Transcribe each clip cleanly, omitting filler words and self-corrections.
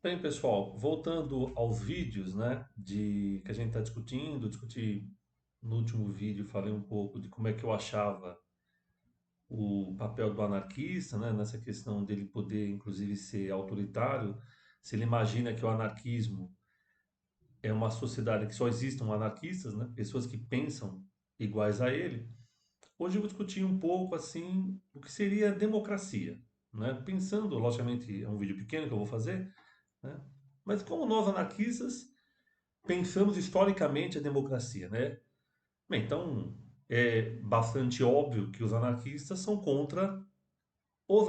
Bem, pessoal, voltando aos vídeos, né, que a gente está discuti no último vídeo, falei um pouco de como é que eu achava o papel do anarquista, né, nessa questão dele poder, inclusive, ser autoritário. Se ele imagina que o anarquismo é uma sociedade que só existam anarquistas, né, pessoas que pensam iguais a ele. Hoje eu vou discutir um pouco assim o que seria democracia, né, pensando, logicamente, é um vídeo pequeno que eu vou fazer, né, mas como nós anarquistas pensamos historicamente a democracia, né? Bem, então é bastante óbvio que os anarquistas são contra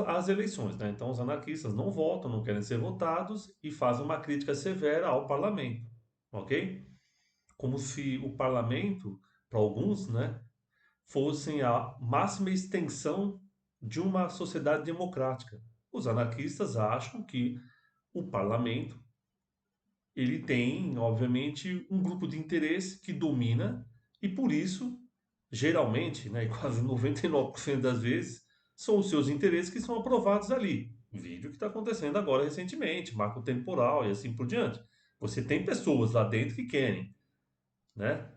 as eleições, né? Então os anarquistas não votam, não querem ser votados e fazem uma crítica severa ao parlamento, ok? Como se o parlamento, para alguns, né, fossem a máxima extensão de uma sociedade democrática. Os anarquistas acham que o parlamento ele tem, obviamente, um grupo de interesse que domina e por isso, geralmente, né, e quase 99% das vezes, são os seus interesses que são aprovados ali. Vídeo que está acontecendo agora recentemente, marco temporal e assim por diante. Você tem pessoas lá dentro que querem, né,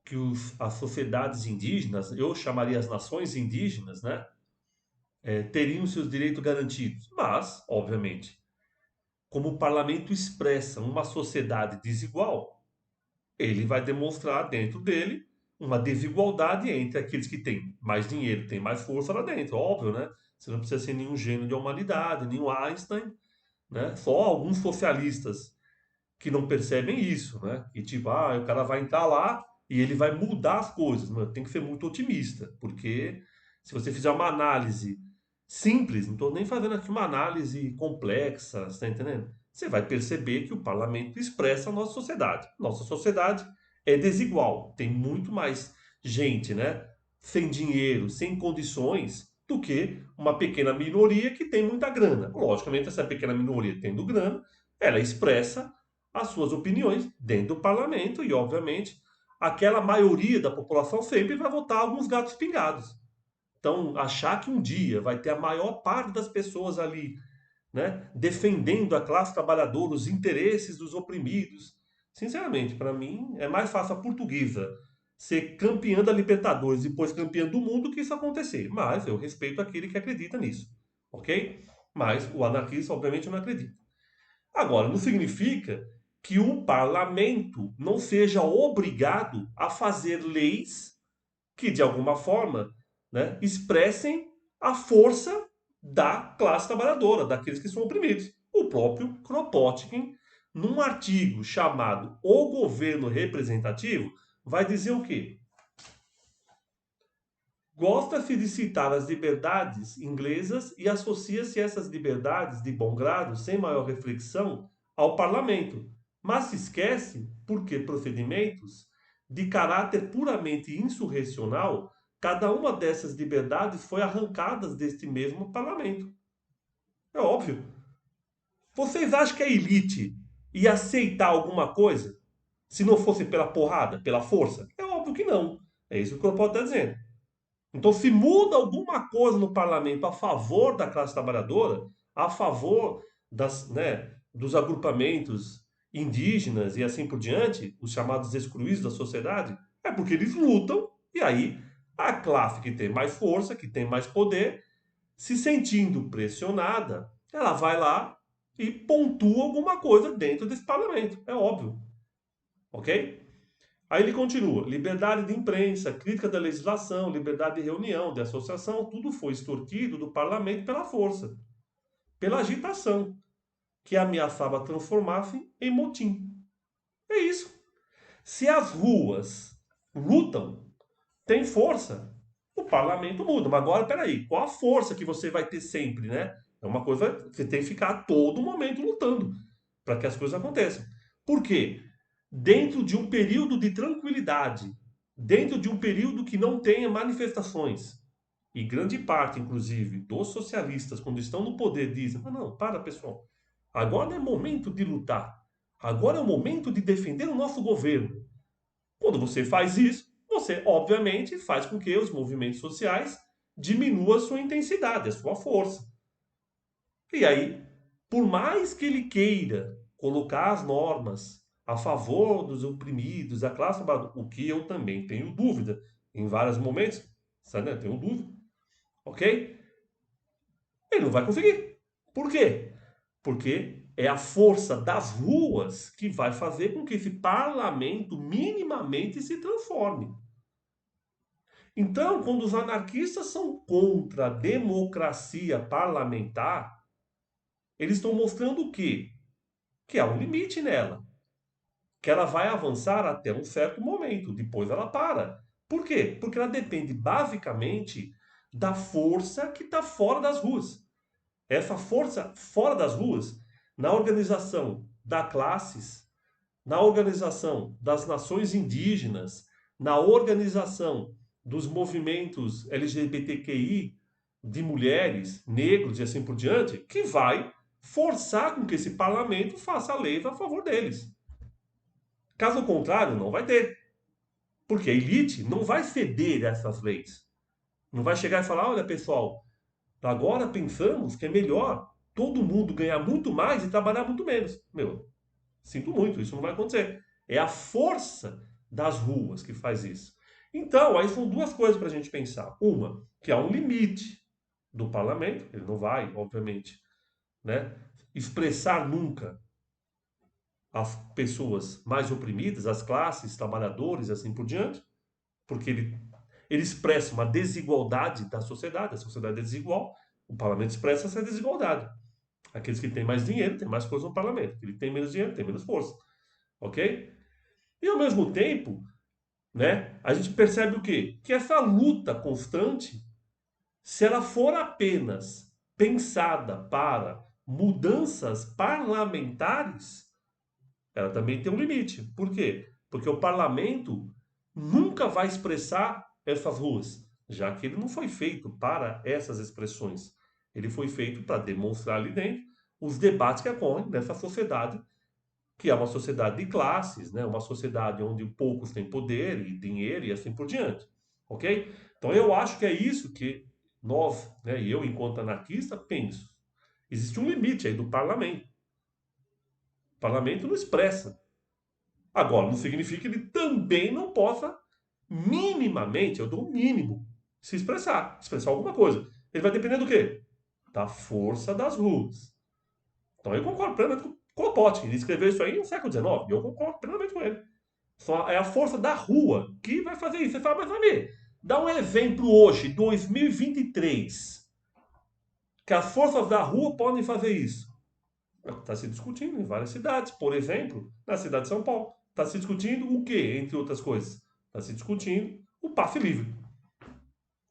que as sociedades indígenas, eu chamaria as nações indígenas, né, teriam seus direitos garantidos. Mas, obviamente, como o parlamento expressa uma sociedade desigual, ele vai demonstrar dentro dele uma desigualdade entre aqueles que têm mais dinheiro, têm mais força lá dentro, óbvio, né? Você não precisa ser nenhum gênio de humanidade, nenhum Einstein, né? Só alguns socialistas que não percebem isso, né? Que tipo, o cara vai entrar lá e ele vai mudar as coisas. Mas tem que ser muito otimista, porque se você fizer uma análise simples, não estou nem fazendo aqui uma análise complexa, você está entendendo? Você vai perceber que o parlamento expressa a nossa sociedade. Nossa sociedade é desigual, tem muito mais gente, né? Sem dinheiro, sem condições, do que uma pequena minoria que tem muita grana. Logicamente, essa pequena minoria tendo grana, ela expressa as suas opiniões dentro do parlamento e, obviamente, aquela maioria da população sempre vai votar alguns gatos pingados. Então, achar que um dia vai ter a maior parte das pessoas ali, né, defendendo a classe trabalhadora, os interesses dos oprimidos, sinceramente, para mim, é mais fácil a portuguesa ser campeã da Libertadores e depois campeã do mundo que isso acontecer. Mas eu respeito aquele que acredita nisso, ok? Mas o anarquista, obviamente, não acredita. Agora, não significa que o parlamento não seja obrigado a fazer leis que, de alguma forma, né, expressem a força da classe trabalhadora, daqueles que são oprimidos. O próprio Kropotkin, num artigo chamado O Governo Representativo, vai dizer o quê? Gosta-se de citar as liberdades inglesas e associa-se essas liberdades de bom grado, sem maior reflexão, ao parlamento, mas se esquece, por que procedimentos de caráter puramente insurrecional, cada uma dessas liberdades foi arrancada deste mesmo parlamento. É óbvio. Vocês acham que a elite ia aceitar alguma coisa se não fosse pela porrada, pela força? É óbvio que não. É isso que o Cropó está dizendo. Então, se muda alguma coisa no parlamento a favor da classe trabalhadora, a favor dos agrupamentos indígenas e assim por diante, os chamados excluídos da sociedade, é porque eles lutam e aí a classe que tem mais força, que tem mais poder, se sentindo pressionada, ela vai lá e pontua alguma coisa dentro desse parlamento. É óbvio, ok? Aí ele continua: liberdade de imprensa, crítica da legislação, liberdade de reunião, de associação, tudo foi extorquido do parlamento pela força, pela agitação, que ameaçava transformar-se em motim. É isso. Se as ruas lutam, tem força, o parlamento muda. Mas agora, peraí, qual a força que você vai ter sempre, né? É uma coisa, você tem que ficar a todo momento lutando para que as coisas aconteçam. Por quê? Dentro de um período de tranquilidade, dentro de um período que não tenha manifestações, e grande parte, inclusive, dos socialistas, quando estão no poder, dizem: não, para pessoal, agora é momento de lutar, agora é o momento de defender o nosso governo. Quando você faz isso, você, obviamente, faz com que os movimentos sociais diminuam a sua intensidade, a sua força. E aí, Por mais que ele queira colocar as normas a favor dos oprimidos, da classe trabalhadora, o que eu também tenho dúvida em vários momentos, sabe, né? Tenho dúvida, ok? Ele não vai conseguir. Por quê? Porque é a força das ruas que vai fazer com que esse parlamento minimamente se transforme. Então, quando os anarquistas são contra a democracia parlamentar, eles estão mostrando o quê? Que há um limite nela, que ela vai avançar até um certo momento, depois ela para. Por quê? Porque ela depende basicamente da força que está fora das ruas. Essa força fora das ruas, na organização das classes, na organização das nações indígenas, na organização dos movimentos LGBTQI, de mulheres, negros e assim por diante, que vai forçar com que esse parlamento faça leis a favor deles. Caso contrário, não vai ter. Porque a elite não vai ceder a essas leis. Não vai chegar e falar: olha, pessoal, agora pensamos que é melhor todo mundo ganhar muito mais e trabalhar muito menos. Meu, sinto muito, isso não vai acontecer. É a força das ruas que faz isso. Então, aí são duas coisas para a gente pensar. Uma, que há um limite do parlamento, ele não vai, obviamente, né, expressar nunca as pessoas mais oprimidas, as classes, trabalhadores e assim por diante, porque ele expressa uma desigualdade da sociedade, a sociedade é desigual, o parlamento expressa essa desigualdade. Aqueles que têm mais dinheiro têm mais força no parlamento, aquele que tem menos dinheiro tem menos força, ok? E ao mesmo tempo, né, a gente percebe o quê? Que essa luta constante, se ela for apenas pensada para mudanças parlamentares, ela também tem um limite. Por quê? Porque o parlamento nunca vai expressar essas ruas, já que ele não foi feito para essas expressões. Ele foi feito para demonstrar ali dentro os debates que ocorrem nessa sociedade, que é uma sociedade de classes, né? Uma sociedade onde poucos têm poder e dinheiro e assim por diante. Ok? Então eu acho que é isso que nós, né, e eu, enquanto anarquista, penso. Existe um limite aí do parlamento. O parlamento não expressa. Agora, não significa que ele também não possa, minimamente, eu dou o mínimo, se expressar, expressar alguma coisa. Ele vai depender do quê? Da força das ruas. Então eu concordo plenamente com o Pote. Ele escreveu isso aí no século XIX, e eu concordo plenamente com ele. Só é a força da rua que vai fazer isso. Você fala, mas Ami, dá um exemplo hoje, 2023, que as forças da rua podem fazer isso. Está se discutindo em várias cidades. Por exemplo, na cidade de São Paulo. Está se discutindo o quê, entre outras coisas? Está se discutindo o passe livre.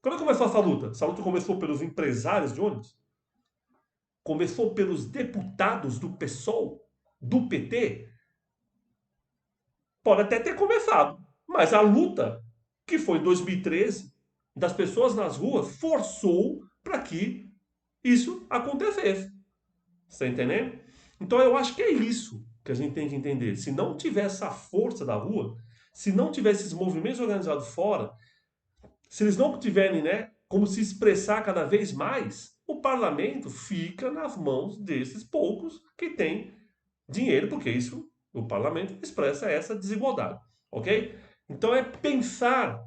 Quando começou essa luta? Essa luta começou pelos empresários de ônibus? Começou pelos deputados do PSOL? Do PT? Pode até ter começado. Mas a luta, que foi em 2013, das pessoas nas ruas, forçou para que isso acontecesse. Você está entendendo? Então eu acho que é isso que a gente tem que entender. Se não tiver essa força da rua, se não tiver esses movimentos organizados fora, se eles não tiverem, né, como se expressar cada vez mais, o parlamento fica nas mãos desses poucos que têm dinheiro, porque isso, o parlamento expressa essa desigualdade, ok? Então é pensar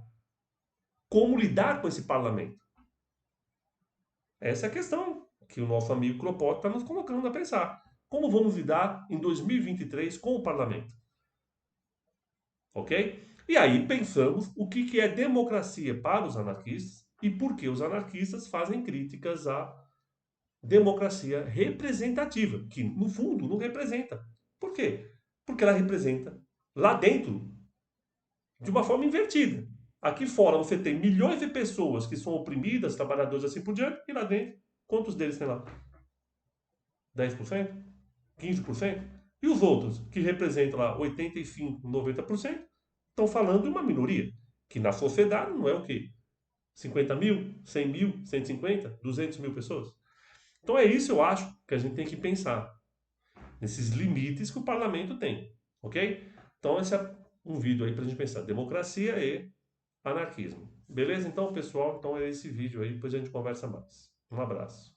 como lidar com esse parlamento. Essa é a questão que o nosso amigo Cropot está nos colocando a pensar. Como vamos lidar em 2023 com o parlamento? Ok? E aí pensamos o que é democracia para os anarquistas e por que os anarquistas fazem críticas à democracia representativa, que no fundo não representa. Por quê? Porque ela representa lá dentro de uma forma invertida. Aqui fora você tem milhões de pessoas que são oprimidas, trabalhadores assim por diante, e lá dentro, quantos deles tem lá? 10%? 15%? E os outros, que representam lá 85%, 90%, estão falando de uma minoria, que na sociedade não é o quê? 50 mil, 100 mil, 150, 200 mil pessoas? Então é isso, eu acho, que a gente tem que pensar, nesses limites que o parlamento tem, ok? Então esse é um vídeo aí para a gente pensar, democracia e anarquismo. Beleza, então, pessoal? Então é esse vídeo aí, depois a gente conversa mais. Um abraço.